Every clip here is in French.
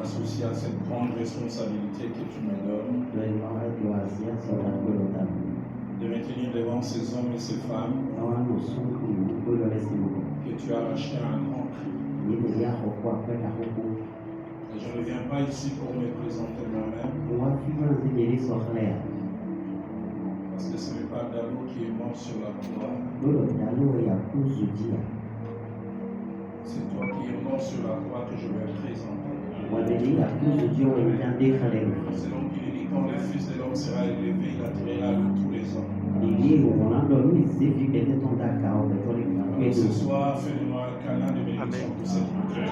associé à cette grande responsabilité que tu me donnes, de me tenir devant ces hommes et ces femmes que tu as rachetés à un grand prix. Et je ne viens pas ici pour me présenter moi-même, parce que ce n'est pas Dalo qui est mort sur la croix, c'est toi qui es mort sur la croix que je vais présenter. Selon qu'il dit, quand le Fils de l'homme sera élevé, il attirera de tous les hommes. Alors ce soir, fais-le-moi un câlin de bénédiction pour cette montagne.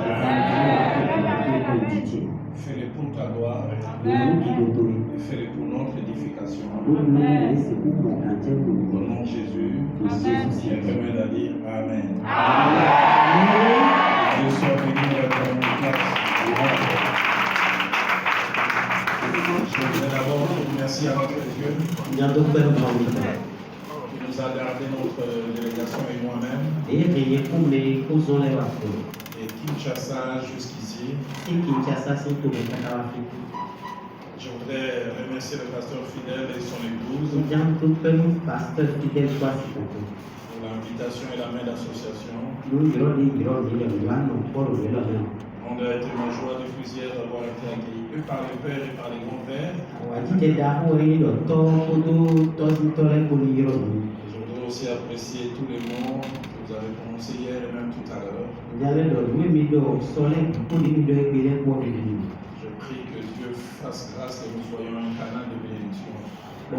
Fais-le pour ta gloire, fais-le pour notre édification. Au nom de Jésus, je permets de dire Amen. Dieu soit béni dans la place. Je voudrais d'abord remercier à notre Dieu qui nous a gardé notre délégation et moi-même et Kinshasa jusqu'ici. Je voudrais remercier le pasteur fidèle et son épouse pour l'invitation et la main d'association. On a été ma joie de plusieurs d'avoir été accueillis par les pères et par les grands-pères. Je voudrais aussi apprécier tous les mots que vous avez prononcés hier et même tout à l'heure. Je prie que Dieu fasse grâce que nous soyons un canal de bénédiction. Et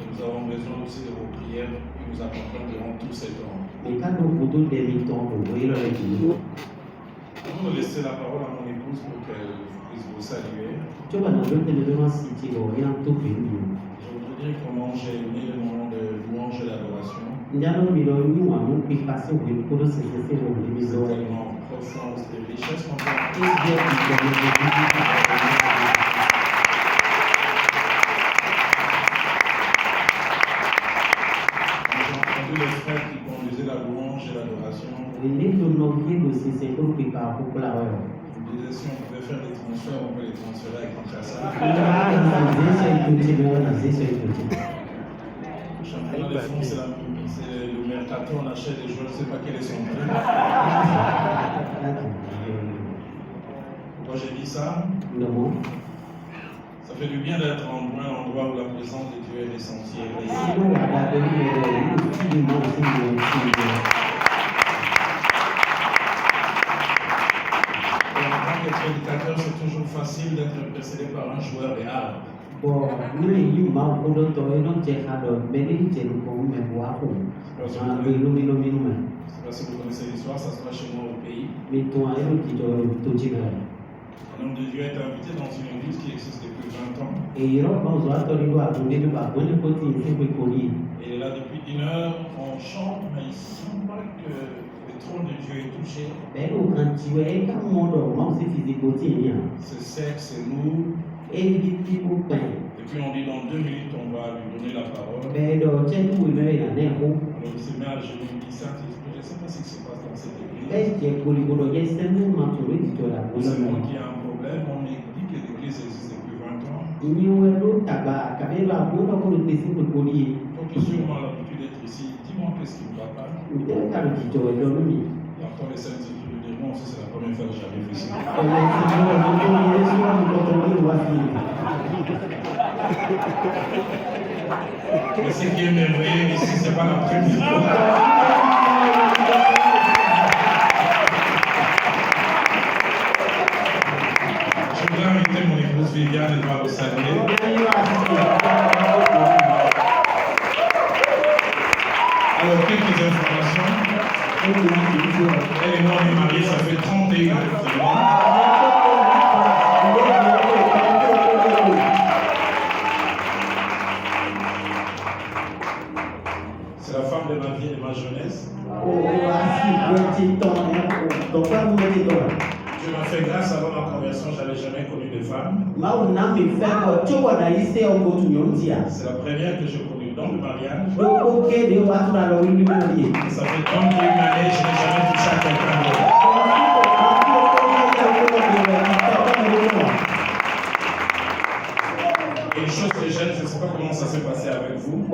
nous avons besoin aussi de vos prières qui nous accompagnent durant tout ce temps. Avant de laisser la parole à mon épouse pour qu'elle puisse vous saluer, je voudrais dire comment j'ai aimé le moment de louange et d'adoration. C'est tellement profond, c'est des richesses qu'on peut les frères qui conduisaient la louange et l'adoration. Je disais, si on pouvait faire des transferts, on peut les transférer avec Kinshasa. Championnat de France, c'est le mercato, on achète des joueurs, je ne sais pas quel est son prix. Quand j'ai dit ça, ça fait du bien d'être en un endroit où la présence de Dieu est essentielle. Et en tant qu'éducateur, c'est toujours facile d'être précédé par un joueur de harpe. C'est parce que vous connaissez l'histoire, ça se passe chez moi au pays. Un homme de Dieu est invité dans une église qui existe depuis 20 ans. Et il est là depuis 1 heure, on chante, mais il ne sent pas que le trône de Dieu est touché. C'est sec, c'est mou. Et puis on dit dans 2 minutes, on va lui donner la parole. Alors il se met à genoux, il dit ça, je ne sais pas ce qui se passe dans cette église. C'est moi qui ai un problème, on dit que l'église existe depuis 20 ans. Donc ils ont l'habitude d'être ici, dis-moi qu'est-ce qui ne va pas. Et encore les saints écrits de moi aussi, c'est la première fois que j'arrive ici. Mais ce qui est merveilleux ici, ce n'est pas la première fois. Je voudrais inviter mon épouse Viviane, elle va vous saluer. Alors, quelques informations. Elle et moi, on est mariés, ça fait 31 ans. C'est la femme de ma vie et de ma jeunesse. Dieu m'a fait grâce avant ma conversion, je n'avais jamais connu de femme. C'est la première que j'ai connue. don de mariage. Ça fait tant qu'il y a une année, je n'ai jamais touché à quelqu'un d'autre. Et une chose que j'aime, je ne sais pas comment ça s'est passé avec vous.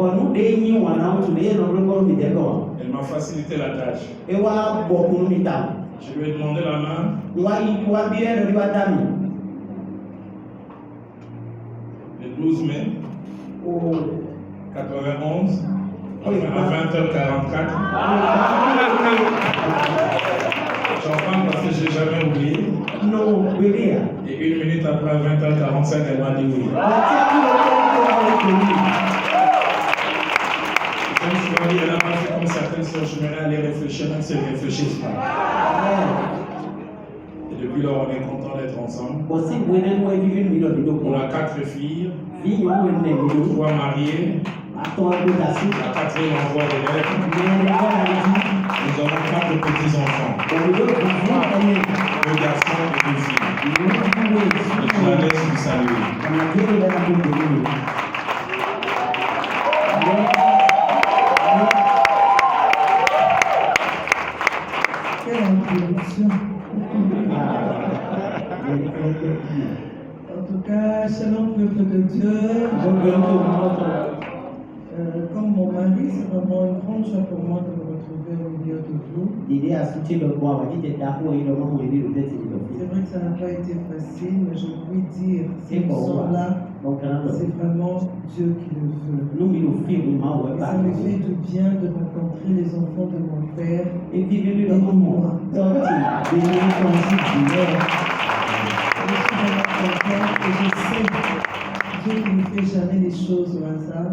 Elle m'a facilité la tâche. Je lui ai demandé la main. Le 12 mai 91, à 20h44. J'en parle parce que je n'ai jamais oublié. Et 1 minute après, à 20h45, elle m'a dit oui. Je me suis dit, elle n'a pas fait comme certaines soeurs, je vais aller réfléchir, même si elle ne réfléchissent pas. Et depuis lors, on est content d'être ensemble. On a 4 filles, 3 mariées, la 4e envoie des lettres. Nous avons 4 petits-enfants, 2 garçons et 2 filles. Et je la laisse vous saluer. Quelle introduction. En tout cas, shalom peuple de Dieu. Comme mon mari, c'est vraiment une grande joie pour moi de me retrouver au milieu de vous. C'est vrai que ça n'a pas été facile, mais je puis dire, ces gens-là, c'est vraiment Dieu qui le veut. Et ça me fait du bien de rencontrer les enfants de mon père et de moi. Je suis vraiment contente et je sais Dieu qui ne fait jamais les choses au hasard.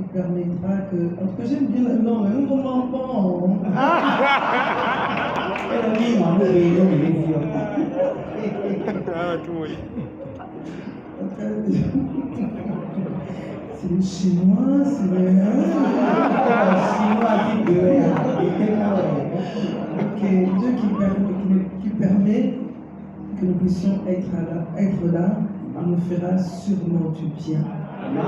Il permettra que. En tout cas, j'aime bien le nom, un moment bon. C'est le chinois, c'est le. Ok, Dieu qui permet que nous puissions être là, nous fera sûrement du bien. Mon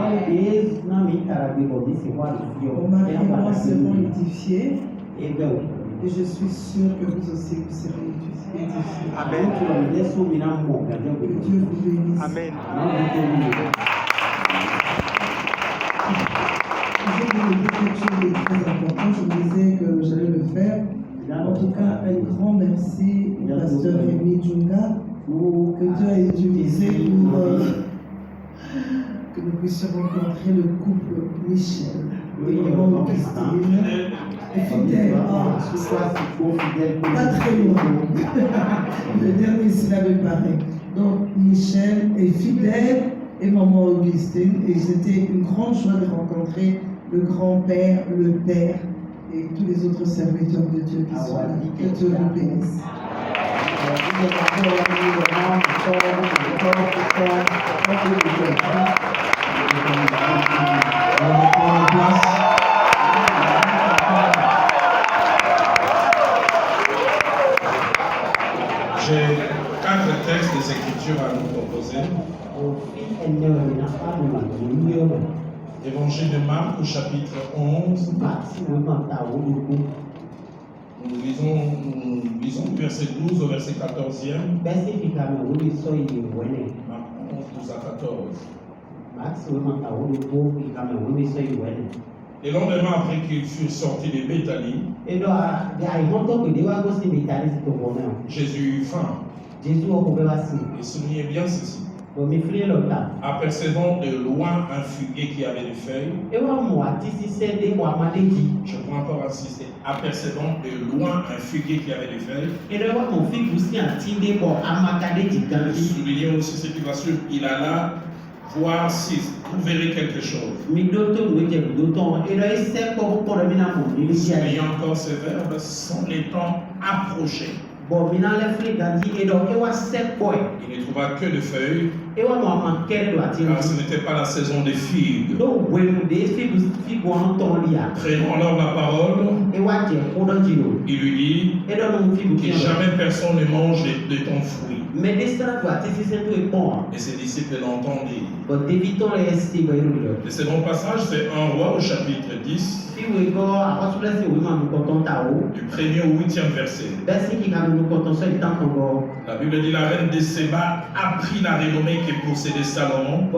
mari et moi serons édifiés. Et je suis sûre que vous aussi vous serez édifiés. Amen. Que Dieu vous bénisse. Amen. Je vais vous dire quelque chose de très important. Je me disais que j'allais le faire. En tout cas, un grand merci au pasteur Rémi Djunga, que Dieu a utilisé pour que nous puissions rencontrer le couple Michel. Et Christine est fidèle. Pas très loin. Le dernier syllabe est pareil. Donc Michel est fidèle et maman Augustine. Et c'était une grande joie de rencontrer le grand-père, le père et tous les autres serviteurs de Dieu qui sont là. Que Dieu vous bénisse. J'ai 4 textes des Écritures à vous proposer. Évangile de Marc au chapitre 11. Nous lisons du verset 12 au verset 14e. Marc 11, 12 à 14. Et le lendemain, après qu'ils furent sortis de Béthanie, Jésus eut faim. Et soulignez bien ceci. Apercevant de loin un figuier qui avait des feuilles, je peux encore insister, apercevant de loin un figuier qui avait des feuilles, soulignez aussi ce qui va suivre, il alla voir si vous verrez quelque chose. Soulignez encore ce verbe, sont les temps approchés. Il ne trouva que de feuilles, car ce n'était pas la saison des figues. Prenant alors la parole, il lui dit que jamais personne ne mange de ton fruit. Et ses disciples l'entendirent. Le Le second passage, c'est 1 Roi au chapitre 10, du 1er au 8e verset. La Bible dit la reine de Séba a pris la renommée que possédait Salomon.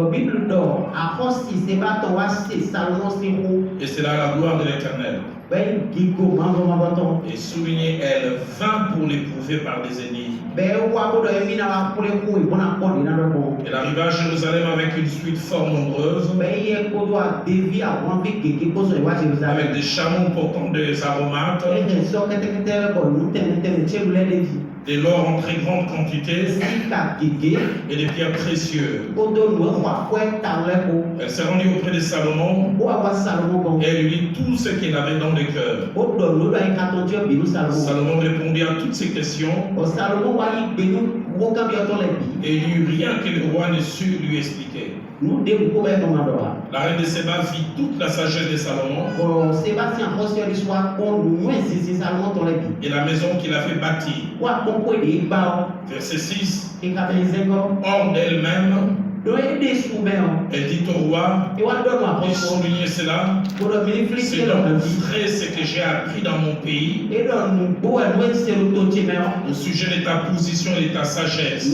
Et c'est là la gloire de l'Éternel. Et souligné, elle vint pour l'éprouver par des ennemis. Elle arriva à Jérusalem avec une suite fort nombreuse, avec des chameaux portant des aromates, de l'or en très grande quantité et des pierres précieuses. Elle s'est rendue auprès de Salomon et elle lui dit tout ce qu'elle avait dans le cœur. Salomon répondit à toutes ces questions et il n'y eut rien que le roi ne sut lui expliquer. La reine de Séba vit toute la sagesse de Salomon et la maison qu'il a fait bâtir. Verset 6. Hors d'elle-même, elle dit au roi, et souligner cela, c'est donc vrai ce que j'ai appris dans mon pays au sujet de ta position et de ta sagesse.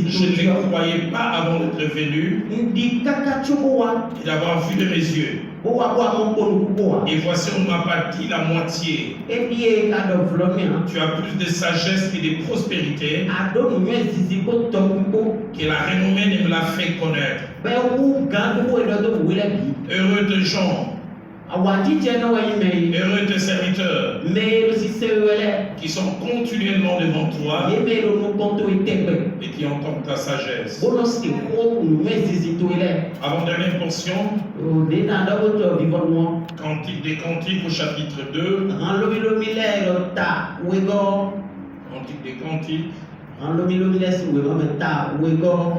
Je ne les croyais pas avant d'être venu et d'avoir vu de mes yeux. Et voici, on ne m'a pas dit la moitié. Tu as plus de sagesse que de prospérité, que la renommée ne me l'a fait connaître. Heureux de gens, heureux de serviteurs qui sont continuellement devant toi et qui entendent ta sagesse. Avant-dernière portion, Cantique des Cantiques au chapitre 2. Cantique des Cantiques,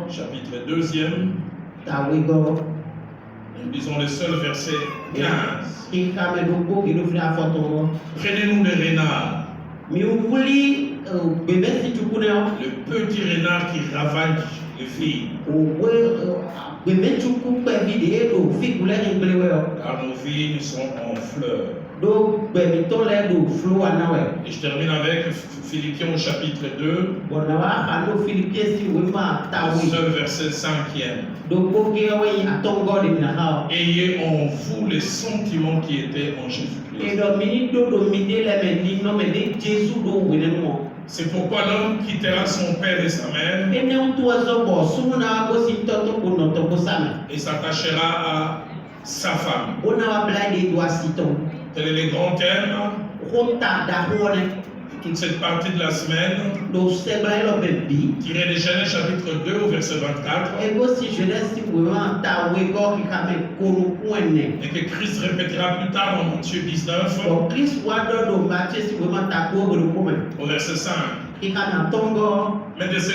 chapitre 2e. Nous lisons le seul verset 15. Prenez-nous le renard, le petit renard qui ravage les filles, car nos vies sont en fleurs. Et je termine avec Philippiens au chapitre 2, le seul verset 5e. Ayez en vous les sentiments qui étaient en Jésus-Christ. C'est pourquoi l'homme quittera son père et sa mère et s'attachera à sa femme. Tel est le grand thème de toute cette partie de la semaine, tiré de Genèse chapitre 2 au verset 24, et que Christ répétera plus tard dans Matthieu 19 au verset 5. Mais de ce